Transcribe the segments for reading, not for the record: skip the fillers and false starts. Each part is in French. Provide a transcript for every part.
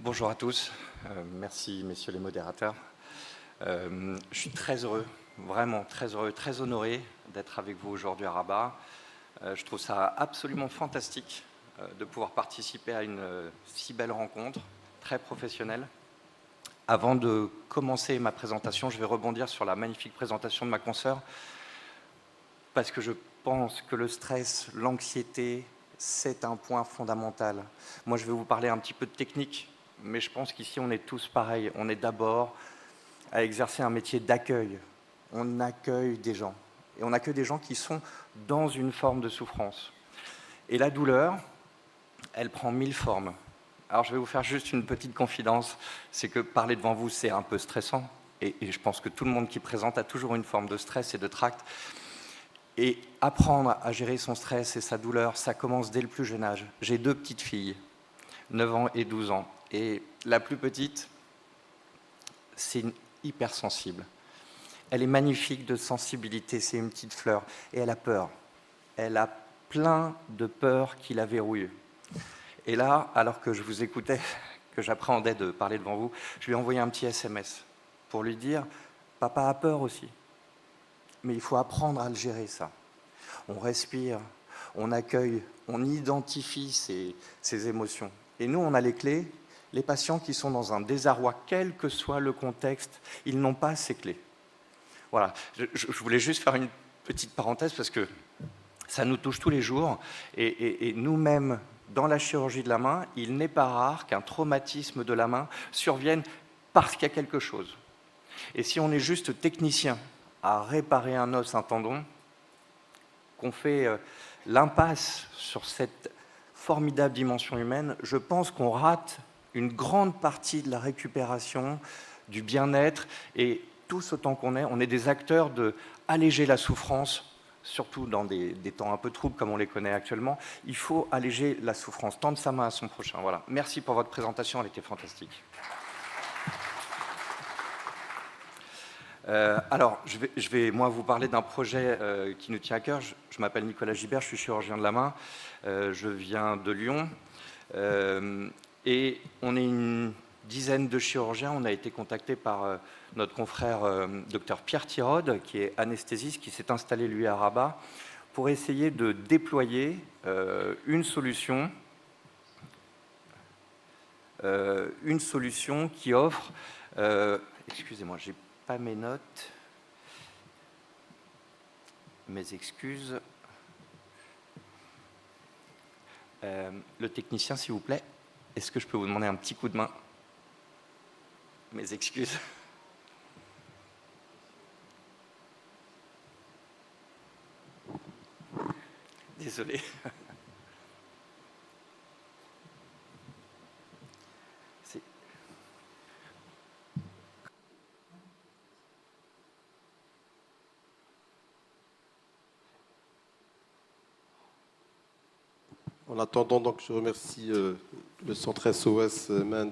Bonjour à tous, merci messieurs les modérateurs. Je suis très heureux, vraiment très heureux, très honoré d'être avec vous aujourd'hui à Rabat. Je trouve ça absolument fantastique de pouvoir participer à une si belle rencontre, très professionnelle. Avant de commencer ma présentation, je vais rebondir sur la magnifique présentation de ma consoeur, parce que je pense que le stress, l'anxiété, c'est un point fondamental. Moi, je vais vous parler un petit peu de technique, mais je pense qu'ici, on est tous pareils. On est d'abord à exercer un métier d'accueil. On accueille des gens. Et on accueille des gens qui sont dans une forme de souffrance. Et la douleur, elle prend 1000 formes. Alors, je vais vous faire juste une petite confidence. C'est que parler devant vous, c'est un peu stressant. Et je pense que tout le monde qui présente a toujours une forme de stress et de tract. Et apprendre à gérer son stress et sa douleur, ça commence dès le plus jeune âge. J'ai 2 petites filles, 9 ans et 12 ans. Et la plus petite, c'est une hypersensible. Elle est magnifique de sensibilité, c'est une petite fleur. Et elle a peur. Elle a plein de peurs qui la verrouillent. Et là, alors que je vous écoutais, que j'appréhendais de parler devant vous, je lui ai envoyé un petit SMS pour lui dire « Papa a peur aussi ». Mais il faut apprendre à le gérer, ça. On respire, on accueille, on identifie ces émotions. Et nous, on a les clés. Les patients qui sont dans un désarroi, quel que soit le contexte, ils n'ont pas ces clés. Voilà, je voulais juste faire une petite parenthèse parce que ça nous touche tous les jours. Et nous-mêmes, dans la chirurgie de la main, il n'est pas rare qu'un traumatisme de la main survienne parce qu'il y a quelque chose. Et si on est juste technicien à réparer un os, un tendon, qu'on fait l'impasse sur cette formidable dimension humaine, je pense qu'on rate une grande partie de la récupération, du bien-être, et tous autant qu'on est, on est des acteurs de alléger la souffrance, surtout dans des temps un peu troubles comme on les connaît actuellement. Il faut alléger la souffrance, tendre sa main à son prochain. Voilà. Merci pour votre présentation, elle était fantastique. Alors, je vais moi vous parler d'un projet qui nous tient à cœur. Je m'appelle Nicolas Gibert, je suis chirurgien de la main. Je viens de Lyon. Et on est une dizaine de chirurgiens. On a été contacté par notre confrère docteur Pierre Tirode, qui est anesthésiste, qui s'est installé lui à Rabat, pour essayer de déployer une solution qui offre... excusez-moi, j'ai pas mes notes, mes excuses. Le technicien, s'il vous plaît, est-ce que je peux vous demander un petit coup de main? Mes excuses. Désolé. En attendant, donc, je remercie le centre SOS Main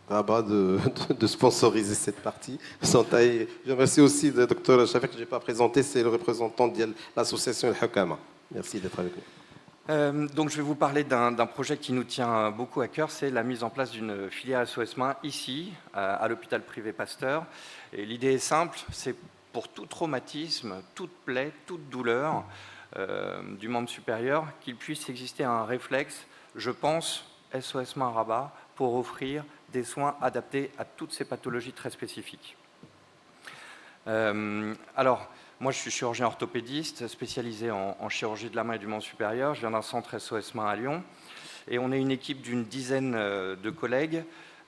Rabat de sponsoriser cette partie. Je remercie aussi le docteur Chafek, que je n'ai pas présenté, c'est le représentant de l'association El Hakama. Merci d'être avec nous. Donc je vais vous parler d'un projet qui nous tient beaucoup à cœur, c'est la mise en place d'une filière SOS Main ici, à l'hôpital privé Pasteur. Et l'idée est simple, c'est pour tout traumatisme, toute plaie, toute douleur, du membre supérieur, qu'il puisse exister un réflexe, je pense, SOS Main Rabat, pour offrir des soins adaptés à toutes ces pathologies très spécifiques. Alors, moi je suis chirurgien orthopédiste, spécialisé en chirurgie de la main et du membre supérieur. Je viens d'un centre SOS Main à Lyon, et on est une équipe d'une dizaine de collègues.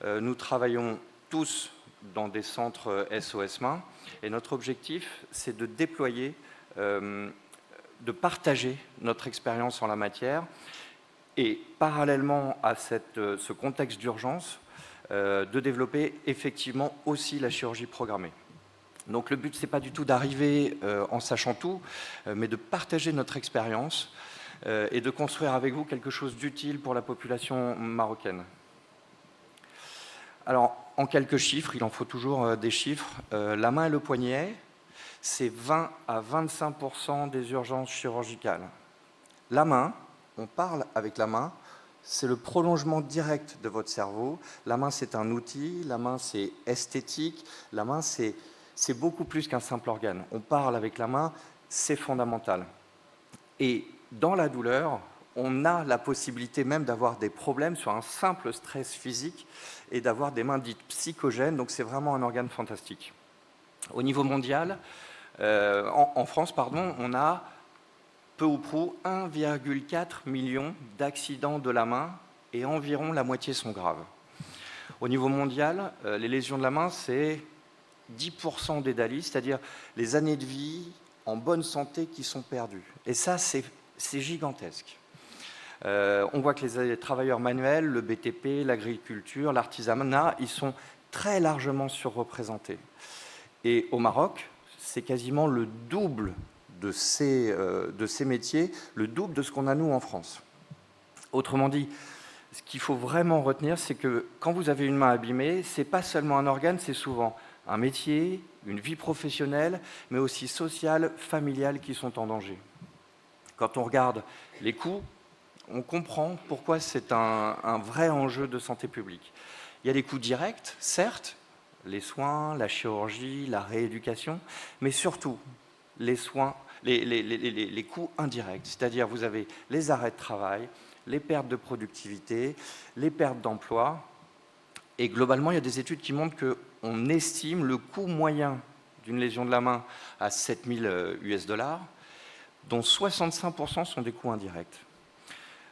Nous travaillons tous dans des centres SOS Main, et notre objectif, c'est de déployer de partager notre expérience en la matière et parallèlement à ce contexte d'urgence, de développer effectivement aussi la chirurgie programmée. Donc le but, ce n'est pas du tout d'arriver en sachant tout, mais de partager notre expérience et de construire avec vous quelque chose d'utile pour la population marocaine. Alors, en quelques chiffres, il en faut toujours des chiffres, la main et le poignet, c'est 20 à 25% des urgences chirurgicales. La main, on parle avec la main, c'est le prolongement direct de votre cerveau. La main, c'est un outil, la main, c'est esthétique, la main, c'est beaucoup plus qu'un simple organe. On parle avec la main, c'est fondamental. Et dans la douleur, on a la possibilité même d'avoir des problèmes sur un simple stress physique et d'avoir des mains dites psychogènes, donc c'est vraiment un organe fantastique. Au niveau mondial, en France, pardon, on a peu ou prou 1,4 million d'accidents de la main et environ la moitié sont graves. Au niveau mondial, les lésions de la main, c'est 10% des DALY, c'est-à-dire les années de vie en bonne santé qui sont perdues. Et ça, c'est gigantesque. On voit que les travailleurs manuels, le BTP, l'agriculture, l'artisanat, ils sont très largement surreprésentés. Et au Maroc, c'est quasiment le double de ces métiers, le double de ce qu'on a nous en France. Autrement dit, ce qu'il faut vraiment retenir, c'est que quand vous avez une main abîmée, ce n'est pas seulement un organe, c'est souvent un métier, une vie professionnelle, mais aussi sociale, familiale qui sont en danger. Quand on regarde les coûts, on comprend pourquoi c'est un vrai enjeu de santé publique. Il y a des coûts directs, certes, les soins, la chirurgie, la rééducation, mais surtout les soins, les coûts indirects, c'est-à-dire vous avez les arrêts de travail, les pertes de productivité, les pertes d'emploi, et globalement, il y a des études qui montrent qu'on estime le coût moyen d'une lésion de la main à 7000 $, dont 65% sont des coûts indirects.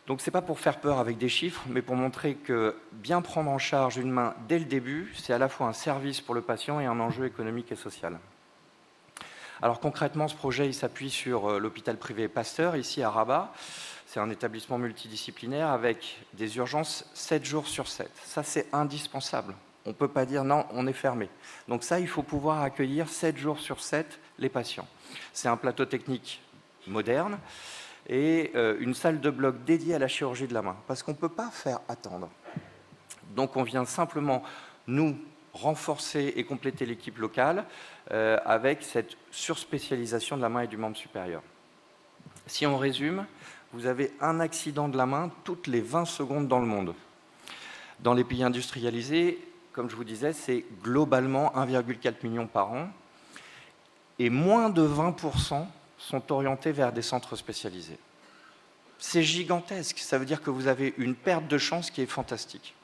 Donc ce n'est pas pour faire peur avec des chiffres, mais pour montrer que bien prendre en charge une main dès le début, c'est à la fois un service pour le patient et un enjeu économique et social. Alors concrètement, ce projet il s'appuie sur l'hôpital privé Pasteur, ici à Rabat. C'est un établissement multidisciplinaire avec des urgences 7 jours sur 7. Ça, c'est indispensable. On ne peut pas dire non, on est fermé. Donc ça, il faut pouvoir accueillir 7 jours sur 7 les patients. C'est un plateau technique moderne et une salle de bloc dédiée à la chirurgie de la main, parce qu'on ne peut pas faire attendre. Donc on vient simplement, nous, renforcer et compléter l'équipe locale avec cette surspécialisation de la main et du membre supérieur. Si on résume, vous avez un accident de la main toutes les 20 secondes dans le monde. Dans les pays industrialisés, comme je vous disais, c'est globalement 1,4 million par an, et moins de 20% sont orientés vers des centres spécialisés. C'est gigantesque, ça veut dire que vous avez une perte de chance qui est fantastique.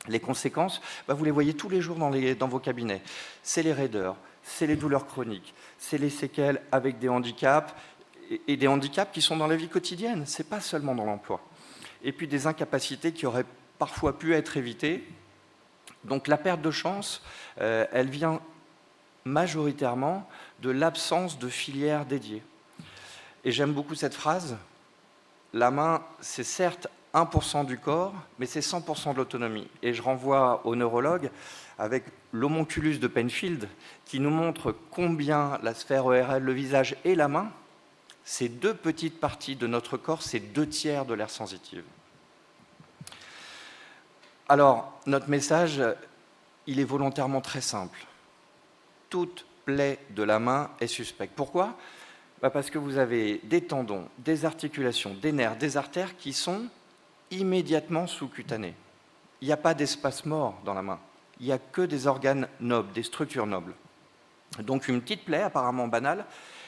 Les conséquences, vous les voyez tous les jours dans vos cabinets. C'est les raideurs, c'est les douleurs chroniques, c'est les séquelles avec des handicaps, et des handicaps qui sont dans la vie quotidienne, ce n'est pas seulement dans l'emploi. Et puis des incapacités qui auraient parfois pu être évitées. Donc la perte de chance, elle vient majoritairement de l'absence de filières dédiées. Et j'aime beaucoup cette phrase, la main, c'est certes 1% du corps, mais c'est 100% de l'autonomie. Et je renvoie au neurologue avec l'homonculus de Penfield, qui nous montre combien la sphère ORL, le visage et la main, ces deux petites parties de notre corps, c'est 2/3 de l'aire sensitive. Alors, notre message, il est volontairement très simple. Toute plaie de la main est suspecte. Pourquoi ? Parce que vous avez des tendons, des articulations, des nerfs, des artères qui sont immédiatement sous-cutanés. Il n'y a pas d'espace mort dans la main. Il n'y a que des organes nobles, des structures nobles. Donc une petite plaie, apparemment banale,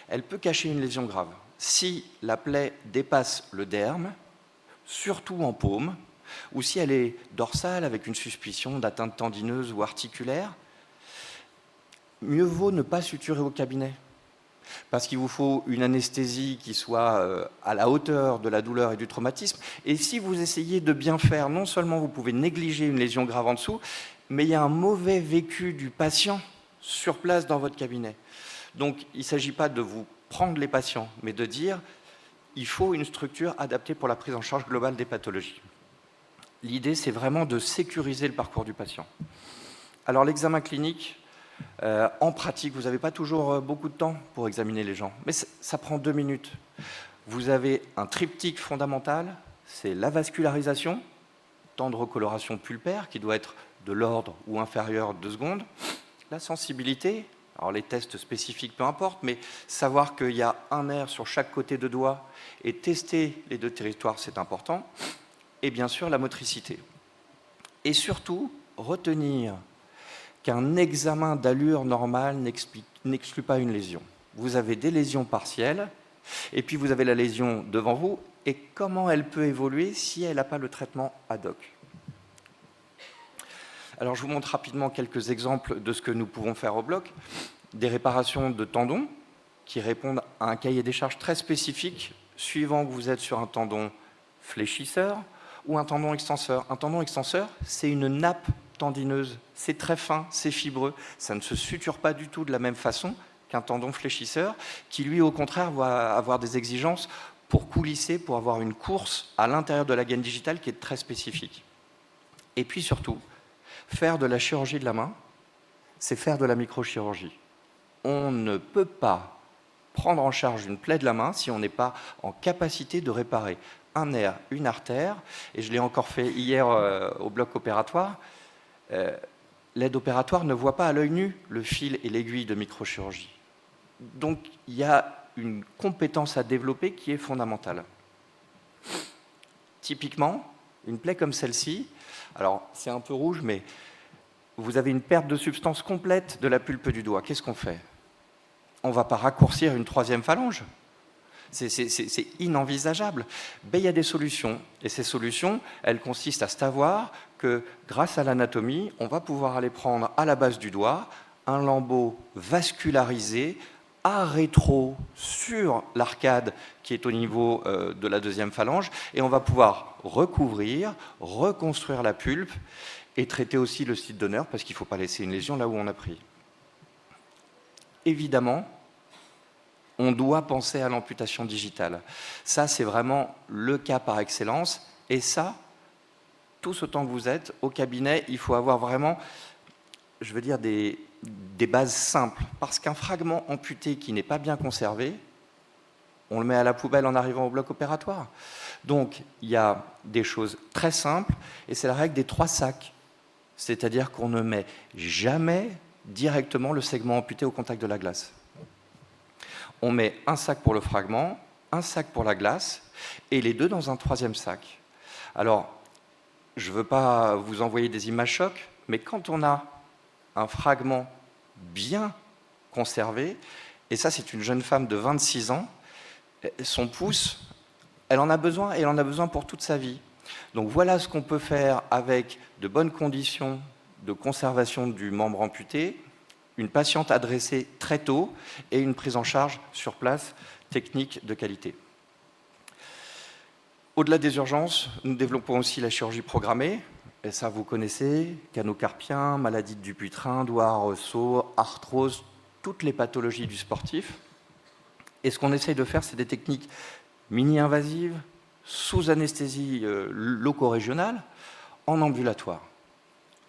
elle peut cacher une lésion grave. Si la plaie dépasse le derme, surtout en paume, ou si elle est dorsale avec une suspicion d'atteinte tendineuse ou articulaire, mieux vaut ne pas suturer au cabinet. Parce qu'il vous faut une anesthésie qui soit à la hauteur de la douleur et du traumatisme. Et si vous essayez de bien faire, non seulement vous pouvez négliger une lésion grave en dessous, mais il y a un mauvais vécu du patient sur place dans votre cabinet. Donc il ne s'agit pas de vous prendre les patients, mais de dire il faut une structure adaptée pour la prise en charge globale des pathologies. L'idée, c'est vraiment de sécuriser le parcours du patient. Alors l'examen clinique, en pratique, vous n'avez pas toujours beaucoup de temps pour examiner les gens, mais ça prend 2 minutes. Vous avez un triptyque fondamental, c'est la vascularisation, temps de recoloration pulpaire, qui doit être de l'ordre ou inférieur de 2 secondes, la sensibilité, alors les tests spécifiques, peu importe, mais savoir qu'il y a un nerf sur chaque côté de doigt et tester les 2 territoires, c'est important. et bien sûr la motricité. Et surtout, retenir qu'un examen d'allure normale n'exclut pas une lésion. Vous avez des lésions partielles, et puis vous avez la lésion devant vous, et comment elle peut évoluer si elle n'a pas le traitement ad hoc. Alors je vous montre rapidement quelques exemples de ce que nous pouvons faire au bloc. Des réparations de tendons qui répondent à un cahier des charges très spécifique, suivant que vous êtes sur un tendon fléchisseur ou un tendon extenseur. Un tendon extenseur, c'est une nappe tendineuse. C'est très fin, c'est fibreux. Ça ne se suture pas du tout de la même façon qu'un tendon fléchisseur, qui lui, au contraire, va avoir des exigences pour coulisser, pour avoir une course à l'intérieur de la gaine digitale qui est très spécifique. Et puis surtout, faire de la chirurgie de la main, c'est faire de la microchirurgie. On ne peut pas prendre en charge une plaie de la main si on n'est pas en capacité de réparer un nerf, une artère, et je l'ai encore fait hier au bloc opératoire. L'aide opératoire ne voit pas à l'œil nu le fil et l'aiguille de microchirurgie. Donc il y a une compétence à développer qui est fondamentale. Typiquement, une plaie comme celle-ci, alors c'est un peu rouge, mais vous avez une perte de substance complète de la pulpe du doigt. Qu'est-ce qu'on fait? On ne va pas raccourcir une troisième phalange. C'est inenvisageable. Mais il y a des solutions. Et ces solutions, elles consistent à savoir que grâce à l'anatomie, on va pouvoir aller prendre à la base du doigt un lambeau vascularisé à rétro sur l'arcade qui est au niveau de la deuxième phalange, et on va pouvoir recouvrir, reconstruire la pulpe et traiter aussi le site d'honneur, parce qu'il ne faut pas laisser une lésion là où on a pris. Évidemment, on doit penser à l'amputation digitale. Ça, c'est vraiment le cas par excellence, et ça, tous autant que vous êtes, au cabinet, il faut avoir vraiment, je veux dire, des bases simples, parce qu'un fragment amputé qui n'est pas bien conservé, on le met à la poubelle en arrivant au bloc opératoire. Donc, il y a des choses très simples, et c'est la règle des 3 sacs. C'est-à-dire qu'on ne met jamais directement le segment amputé au contact de la glace. On met un sac pour le fragment, un sac pour la glace, et les deux dans un 3e sac. Alors, je ne veux pas vous envoyer des images chocs, mais quand on a un fragment bien conservé, et ça c'est une jeune femme de 26 ans, son pouce, elle en a besoin, et elle en a besoin pour toute sa vie. Donc voilà ce qu'on peut faire avec de bonnes conditions de conservation du membre amputé, une patiente adressée très tôt et une prise en charge sur place, technique de qualité. Au-delà des urgences, nous développons aussi la chirurgie programmée, et ça vous connaissez, canaux carpiens, maladie de Dupuytren, doigts, ressaut, arthrose, toutes les pathologies du sportif. Et ce qu'on essaye de faire, c'est des techniques mini-invasives, sous anesthésie loco-régionale, en ambulatoire.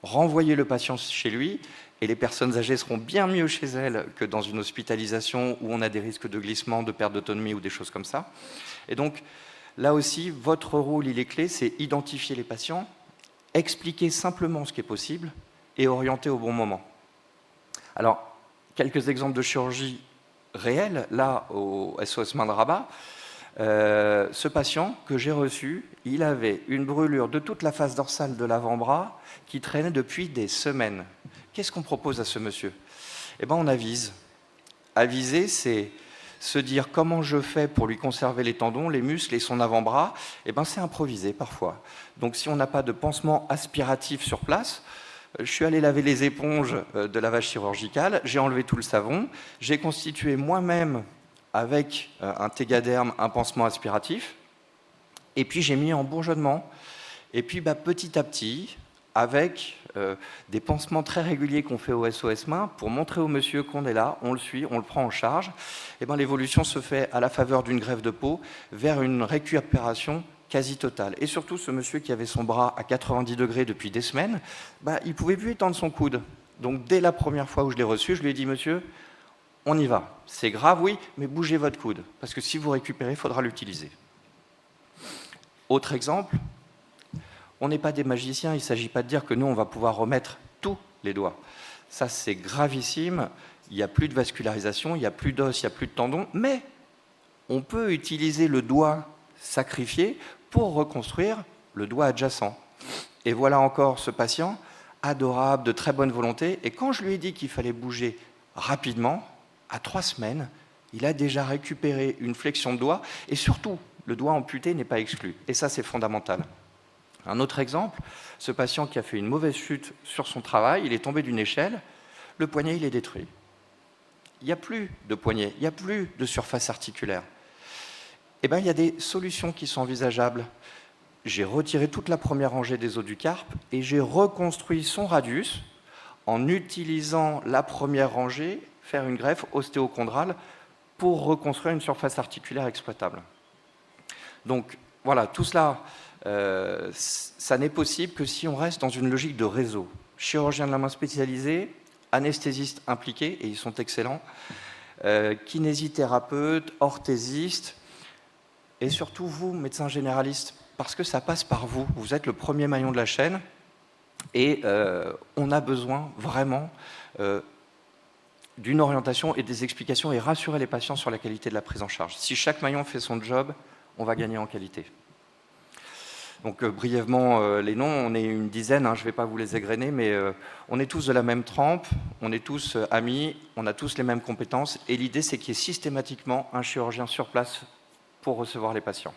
Renvoyer le patient chez lui, et les personnes âgées seront bien mieux chez elles que dans une hospitalisation où on a des risques de glissement, de perte d'autonomie ou des choses comme ça. Et donc, là aussi, votre rôle, il est clé, c'est identifier les patients, expliquer simplement ce qui est possible et orienter au bon moment. Alors, quelques exemples de chirurgie réelle, là, au SOS Main de Rabat. Ce patient que j'ai reçu, il avait une brûlure de toute la face dorsale de l'avant-bras qui traînait depuis des semaines. Qu'est-ce qu'on propose à ce monsieur? Eh bien, on avise. Aviser, c'est se dire comment je fais pour lui conserver les tendons, les muscles et son avant-bras. Eh bien, c'est improvisé parfois. Donc, si on n'a pas de pansement aspiratif sur place, je suis allé laver les éponges de lavage chirurgical, j'ai enlevé tout le savon, j'ai constitué moi-même avec un tégaderme, un pansement aspiratif, et puis j'ai mis en bourgeonnement. Et puis petit à petit, avec des pansements très réguliers qu'on fait au SOS Main, pour montrer au monsieur qu'on est là, on le suit, on le prend en charge, et l'évolution se fait à la faveur d'une greffe de peau vers une récupération quasi totale. Et surtout, ce monsieur qui avait son bras à 90 degrés depuis des semaines, il ne pouvait plus étendre son coude. Donc dès la première fois où je l'ai reçu, je lui ai dit « Monsieur, on y va. C'est grave, oui, mais bougez votre coude, parce que si vous récupérez, il faudra l'utiliser. » Autre exemple, on n'est pas des magiciens, il ne s'agit pas de dire que nous, on va pouvoir remettre tous les doigts. Ça, c'est gravissime, il n'y a plus de vascularisation, il n'y a plus d'os, il n'y a plus de tendons, mais on peut utiliser le doigt sacrifié pour reconstruire le doigt adjacent. Et voilà encore ce patient, adorable, de très bonne volonté. Et quand je lui ai dit qu'il fallait bouger rapidement, à 3 semaines, il a déjà récupéré une flexion de doigt. Et surtout, le doigt amputé n'est pas exclu. Et ça, c'est fondamental. Un autre exemple, ce patient qui a fait une mauvaise chute sur son travail, il est tombé d'une échelle, le poignet, il est détruit. Il n'y a plus de poignet, il n'y a plus de surface articulaire. Eh bien, il y a des solutions qui sont envisageables. J'ai retiré toute la première rangée des os du carpe et j'ai reconstruit son radius en utilisant la première rangée, faire une greffe ostéochondrale pour reconstruire une surface articulaire exploitable. Donc voilà, tout cela, ça n'est possible que si on reste dans une logique de réseau. Chirurgien de la main spécialisé, anesthésistes impliqués, et ils sont excellents, kinésithérapeutes, orthésistes, et surtout vous, médecins généralistes, parce que ça passe par vous. Vous êtes le premier maillon de la chaîne, et on a besoin vraiment d'une orientation et des explications et rassurer les patients sur la qualité de la prise en charge. Si chaque maillon fait son job, on va gagner en qualité. Donc brièvement, les noms, on est une dizaine, je ne vais pas vous les égrener, mais on est tous de la même trempe, on est tous amis, on a tous les mêmes compétences, et l'idée c'est qu'il y ait systématiquement un chirurgien sur place pour recevoir les patients.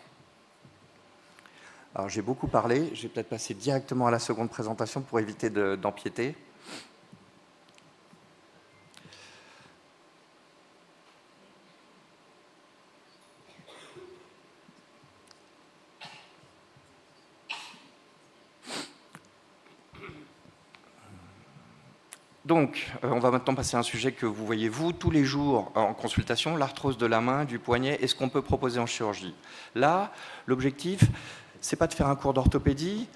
Alors j'ai beaucoup parlé, je vais peut-être passer directement à la seconde présentation pour éviter d'empiéter. Donc, on va maintenant passer à un sujet que vous voyez, vous, tous les jours en consultation, l'arthrose de la main, du poignet, et ce qu'on peut proposer en chirurgie. Là, l'objectif, ce n'est pas de faire un cours d'orthopédie,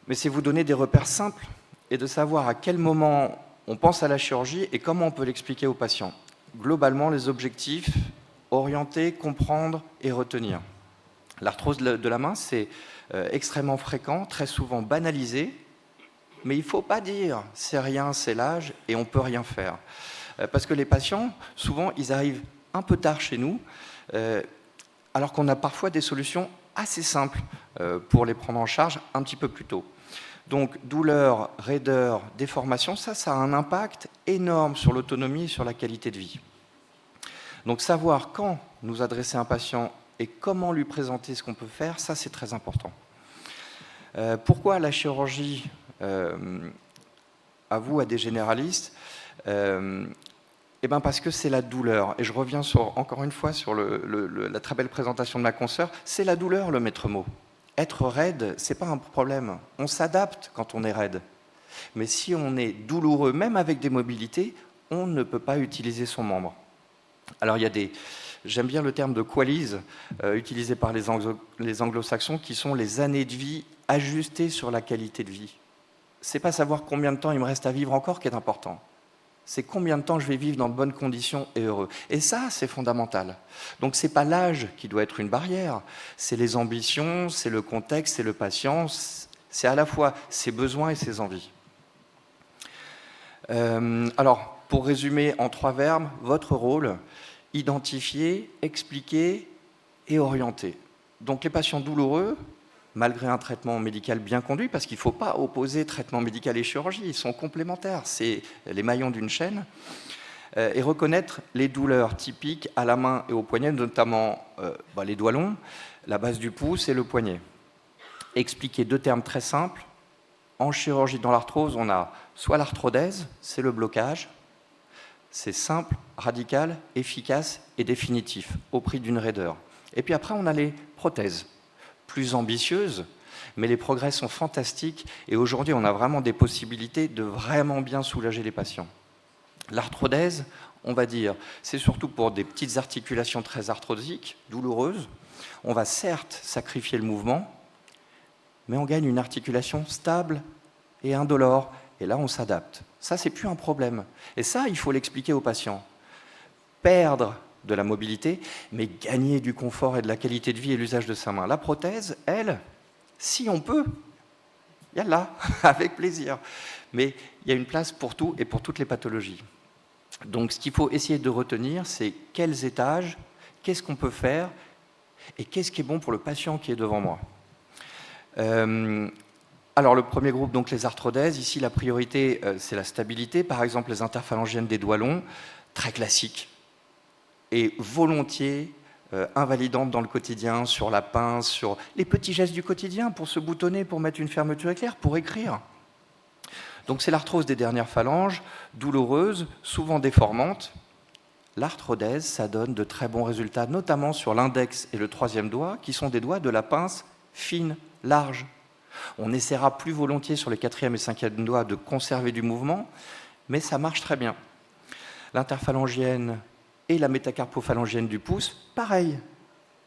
mais c'est vous donner des repères simples et de savoir à quel moment on pense à la chirurgie et comment on peut l'expliquer aux patients. Globalement, les objectifs, orienter, comprendre et retenir. L'arthrose de la main, c'est extrêmement fréquent, très souvent banalisé, mais il ne faut pas dire « c'est rien, c'est l'âge et on ne peut rien faire ». Parce que les patients, souvent, ils arrivent un peu tard chez nous, alors qu'on a parfois des solutions assez simples pour les prendre en charge un petit peu plus tôt. Donc, douleur, raideur, déformation, ça a un impact énorme sur l'autonomie et sur la qualité de vie. Donc, savoir quand nous adresser à un patient et comment lui présenter ce qu'on peut faire, ça, c'est très important. Pourquoi la chirurgie à vous, à des généralistes, parce que c'est la douleur. Et je reviens encore une fois sur la très belle présentation de ma consoeur. C'est la douleur, le maître mot. Être raide, ce n'est pas un problème. On s'adapte quand on est raide. Mais si on est douloureux, même avec des mobilités, on ne peut pas utiliser son membre. Alors, il y a j'aime bien le terme de QALYs, utilisé par les anglo-saxons, qui sont les années de vie ajustées sur la qualité de vie. C'est pas savoir combien de temps il me reste à vivre encore qui est important. C'est combien de temps je vais vivre dans de bonnes conditions et heureux. Et ça, c'est fondamental. Donc, ce n'est pas l'âge qui doit être une barrière. C'est les ambitions, c'est le contexte, c'est le patient. C'est à la fois ses besoins et ses envies. Alors, pour résumer en 3 verbes, votre rôle, identifier, expliquer et orienter. Donc, les patients douloureux, malgré un traitement médical bien conduit, parce qu'il ne faut pas opposer traitement médical et chirurgie, ils sont complémentaires, c'est les maillons d'une chaîne, et reconnaître les douleurs typiques à la main et au poignet, notamment les doigts longs, la base du pouce et le poignet. Expliquer 2 termes très simples. En chirurgie, dans l'arthrose, on a soit l'arthrodèse, c'est le blocage, c'est simple, radical, efficace et définitif, au prix d'une raideur. Et puis après, on a les prothèses, plus ambitieuses, mais les progrès sont fantastiques et aujourd'hui on a vraiment des possibilités de vraiment bien soulager les patients. L'arthrodèse, on va dire, c'est surtout pour des petites articulations très arthrosiques, douloureuses. On va certes sacrifier le mouvement, mais on gagne une articulation stable et indolore, et là on s'adapte. Ça, c'est plus un problème. Et ça, il faut l'expliquer aux patients. Perdre de la mobilité, mais gagner du confort et de la qualité de vie et l'usage de sa main. La prothèse, elle, si on peut, yallah, avec plaisir. Mais il y a une place pour tout et pour toutes les pathologies. Donc ce qu'il faut essayer de retenir, c'est quels étages, qu'est-ce qu'on peut faire et qu'est-ce qui est bon pour le patient qui est devant moi. Alors le premier groupe, donc les arthrodèses, ici la priorité c'est la stabilité, par exemple les interphalangiennes des doigts longs, très classiques, et volontiers invalidantes dans le quotidien, sur la pince, sur les petits gestes du quotidien, pour se boutonner, pour mettre une fermeture éclair, pour écrire. Donc c'est l'arthrose des dernières phalanges, douloureuse, souvent déformante. L'arthrodèse, ça donne de très bons résultats, notamment sur l'index et le troisième doigt, qui sont des doigts de la pince fine, large. On essaiera plus volontiers sur les quatrième et cinquième doigts de conserver du mouvement, mais ça marche très bien. L'interphalangienne et la métacarpophalangienne du pouce, pareil.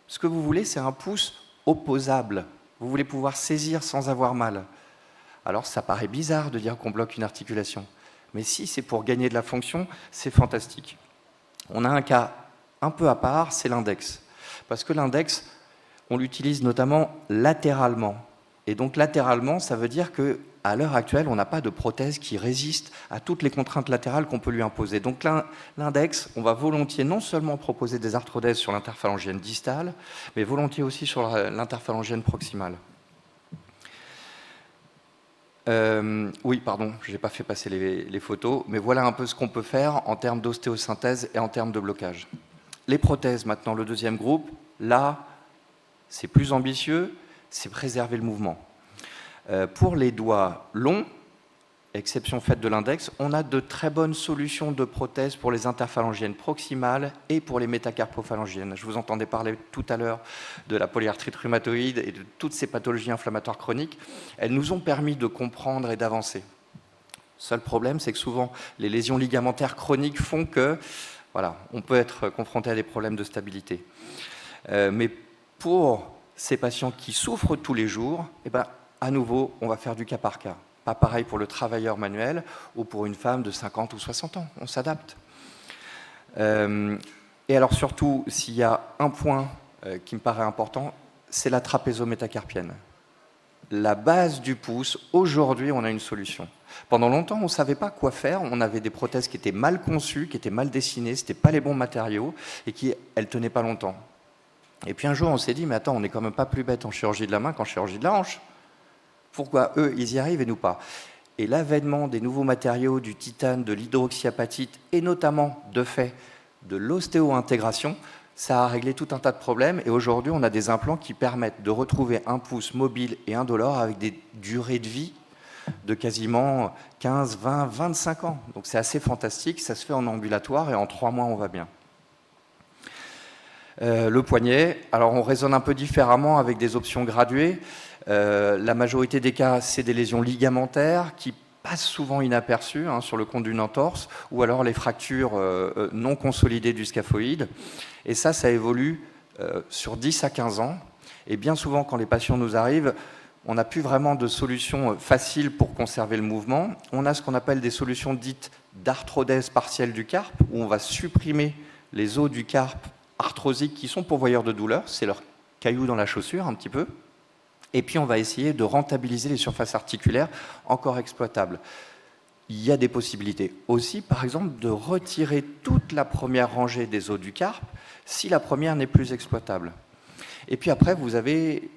Ce que vous voulez, c'est un pouce opposable. Vous voulez pouvoir saisir sans avoir mal. Alors ça paraît bizarre de dire qu'on bloque une articulation, mais si c'est pour gagner de la fonction, c'est fantastique. On a un cas un peu à part, c'est l'index. Parce que l'index, on l'utilise notamment latéralement. Et donc latéralement, ça veut dire qu'à l'heure actuelle, on n'a pas de prothèse qui résiste à toutes les contraintes latérales qu'on peut lui imposer. Donc l'index, on va volontiers non seulement proposer des arthrodèses sur l'interphalangienne distale, mais volontiers aussi sur l'interphalangienne proximale. Oui, pardon, je n'ai pas fait passer les photos, mais voilà un peu ce qu'on peut faire en termes d'ostéosynthèse et en termes de blocage. Les prothèses, maintenant, le deuxième groupe, là, c'est plus ambitieux, c'est préserver le mouvement. Pour les doigts longs, exception faite de l'index, on a de très bonnes solutions de prothèses pour les interphalangiennes proximales et pour les métacarpophalangiennes. Je vous entendais parler tout à l'heure de la polyarthrite rhumatoïde et de toutes ces pathologies inflammatoires chroniques. Elles nous ont permis de comprendre et d'avancer. Seul problème, c'est que souvent, les lésions ligamentaires chroniques font que, voilà, on peut être confronté à des problèmes de stabilité. Mais pour ces patients qui souffrent tous les jours, eh ben, à nouveau, on va faire du cas par cas. Pas pareil pour le travailleur manuel ou pour une femme de 50 ou 60 ans. On s'adapte. Et alors surtout, s'il y a un point qui me paraît important, c'est la trapézométacarpienne. La base du pouce, aujourd'hui, on a une solution. Pendant longtemps, on ne savait pas quoi faire. On avait des prothèses qui étaient mal conçues, qui étaient mal dessinées, ce n'étaient pas les bons matériaux et elles ne tenaient pas longtemps. Et puis un jour, on s'est dit, mais attends, on n'est quand même pas plus bête en chirurgie de la main qu'en chirurgie de la hanche. Pourquoi eux, ils y arrivent et nous pas? Et l'avènement des nouveaux matériaux, du titane, de l'hydroxyapatite et notamment, de fait, de l'ostéo-intégration, ça a réglé tout un tas de problèmes. Et aujourd'hui, on a des implants qui permettent de retrouver un pouce mobile et indolore avec des durées de vie de quasiment 15, 20, 25 ans. Donc c'est assez fantastique, ça se fait en ambulatoire et en 3 mois, on va bien. Le poignet, alors on raisonne un peu différemment avec des options graduées. La majorité des cas, c'est des lésions ligamentaires qui passent souvent inaperçues sur le compte d'une entorse, ou alors les fractures non consolidées du scaphoïde. Et ça évolue sur 10 à 15 ans. Et bien souvent, quand les patients nous arrivent, on n'a plus vraiment de solution facile pour conserver le mouvement. On a ce qu'on appelle des solutions dites d'arthrodèse partielle du carpe, où on va supprimer les os du carpe arthrosiques qui sont pourvoyeurs de douleur, c'est leur caillou dans la chaussure un petit peu, et puis on va essayer de rentabiliser les surfaces articulaires encore exploitables. Il y a des possibilités aussi, par exemple, de retirer toute la première rangée des os du carpe si la première n'est plus exploitable. Et puis après, vous avez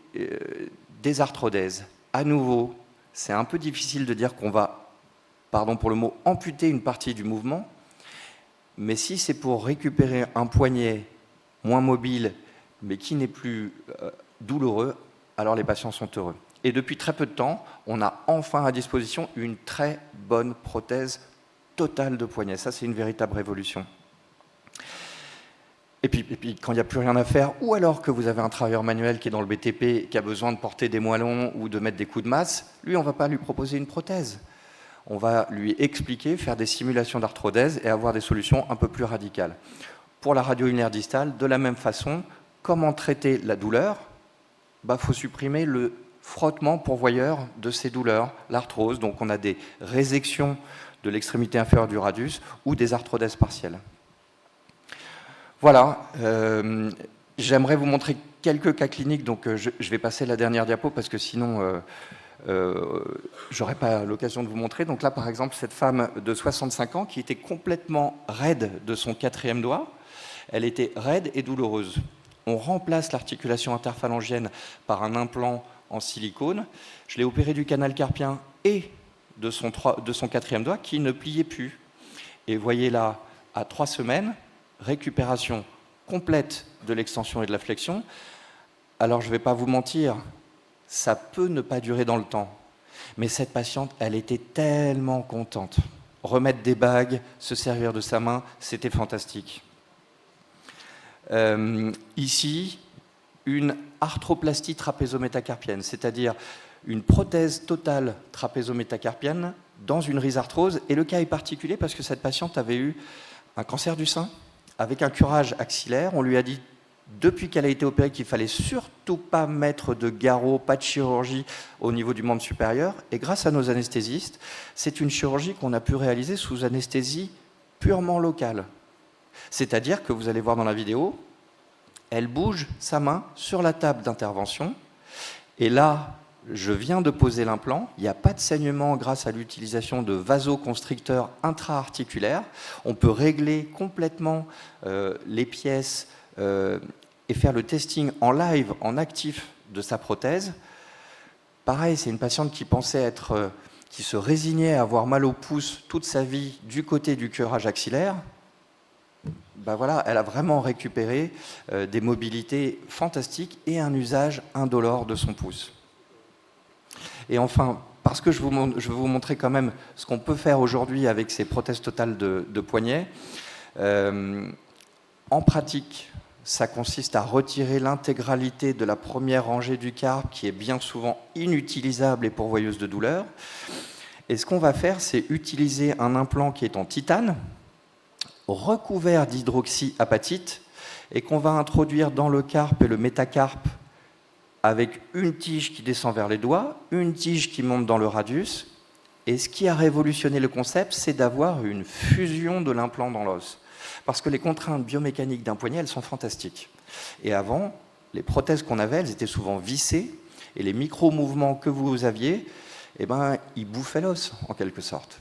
des arthrodèses. À nouveau, c'est un peu difficile de dire qu'on va, pardon pour le mot, amputer une partie du mouvement, mais si c'est pour récupérer un poignet moins mobile, mais qui n'est plus douloureux, alors les patients sont heureux. Et depuis très peu de temps, on a enfin à disposition une très bonne prothèse totale de poignet. Ça, c'est une véritable révolution. Et puis, quand il n'y a plus rien à faire, ou alors que vous avez un travailleur manuel qui est dans le BTP, qui a besoin de porter des moellons ou de mettre des coups de masse, lui, on ne va pas lui proposer une prothèse. On va lui expliquer, faire des simulations d'arthrodèse et avoir des solutions un peu plus radicales. Pour la radio ulnaire distale, de la même façon, comment traiter la douleur? Faut supprimer le frottement pourvoyeur de ces douleurs, l'arthrose. Donc on a des résections de l'extrémité inférieure du radius ou des arthrodèses partielles. Voilà, j'aimerais vous montrer quelques cas cliniques. Donc je vais passer la dernière diapo parce que sinon j'aurais pas l'occasion de vous montrer. Donc là, par exemple, cette femme de 65 ans qui était complètement raide de son quatrième doigt. Elle était raide et douloureuse. On remplace l'articulation interphalangienne par un implant en silicone. Je l'ai opéré du canal carpien et de son 4e doigt qui ne pliait plus. Et voyez là, à 3 semaines, récupération complète de l'extension et de la flexion. Alors je ne vais pas vous mentir, ça peut ne pas durer dans le temps. Mais cette patiente, elle était tellement contente. Remettre des bagues, se servir de sa main, c'était fantastique. Ici, une arthroplastie trapézométacarpienne, c'est-à-dire une prothèse totale trapézométacarpienne dans une rhizarthrose. Et le cas est particulier parce que cette patiente avait eu un cancer du sein avec un curage axillaire. On lui a dit, depuis qu'elle a été opérée, qu'il ne fallait surtout pas mettre de garrot, pas de chirurgie au niveau du membre supérieur. Et grâce à nos anesthésistes, c'est une chirurgie qu'on a pu réaliser sous anesthésie purement locale. C'est-à-dire que vous allez voir dans la vidéo, elle bouge sa main sur la table d'intervention. Et là, je viens de poser l'implant. Il n'y a pas de saignement grâce à l'utilisation de vasoconstricteurs intra-articulaires. On peut régler complètement les pièces et faire le testing en live, en actif de sa prothèse. Pareil, c'est une patiente qui pensait être, qui se résignait à avoir mal au pouce toute sa vie du côté du curage axillaire. Ben voilà, elle a vraiment récupéré des mobilités fantastiques et un usage indolore de son pouce. Et enfin, parce que je veux vous montrer quand même ce qu'on peut faire aujourd'hui avec ces prothèses totales de poignet, en pratique, ça consiste à retirer l'intégralité de la première rangée du carpe qui est bien souvent inutilisable et pourvoyeuse de douleur. Et ce qu'on va faire, c'est utiliser un implant qui est en titane, recouvert d'hydroxyapatite, et qu'on va introduire dans le carpe et le métacarpe avec une tige qui descend vers les doigts, une tige qui monte dans le radius. Et ce qui a révolutionné le concept, c'est d'avoir une fusion de l'implant dans l'os. Parce que les contraintes biomécaniques d'un poignet, elles sont fantastiques. Et avant, les prothèses qu'on avait, elles étaient souvent vissées, et les micro-mouvements que vous aviez, eh ben, ils bouffaient l'os, en quelque sorte.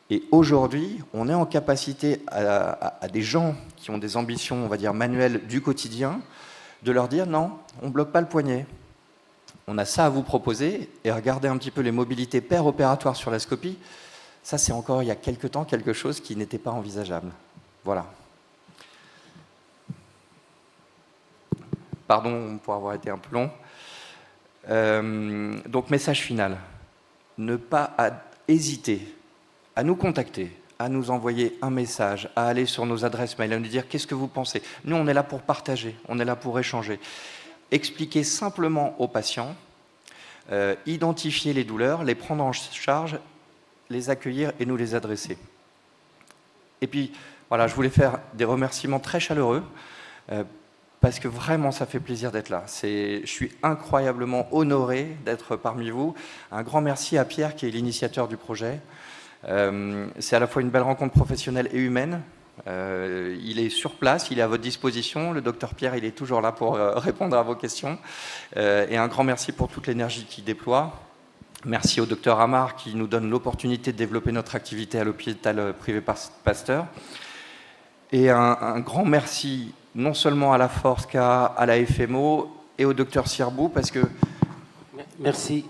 Et aujourd'hui, on est en capacité à des gens qui ont des ambitions, on va dire, manuelles du quotidien, de leur dire non, on ne bloque pas le poignet. On a ça à vous proposer, et regardez un petit peu les mobilités péropératoires sur la scopie. Ça, c'est encore il y a quelque temps quelque chose qui n'était pas envisageable. Voilà. Pardon pour avoir été un peu long. Donc, message final. Ne pas hésiter à nous contacter, à nous envoyer un message, à aller sur nos adresses mail, à nous dire qu'est-ce que vous pensez. Nous, on est là pour partager, on est là pour échanger. Expliquer simplement aux patients, identifier les douleurs, les prendre en charge, les accueillir et nous les adresser. Et puis, voilà, je voulais faire des remerciements très chaleureux parce que vraiment, ça fait plaisir d'être là. Je suis incroyablement honoré d'être parmi vous. Un grand merci à Pierre, qui est l'initiateur du projet. C'est à la fois une belle rencontre professionnelle et humaine. Il est sur place, il est à votre disposition. Le docteur Pierre, il est toujours là pour répondre à vos questions. Et un grand merci pour toute l'énergie qu'il déploie. Merci au docteur Amar qui nous donne l'opportunité de développer notre activité à l'hôpital privé Pasteur. Et un grand merci non seulement à la Forska, à la FMO et au docteur Sirbou, parce que... Merci.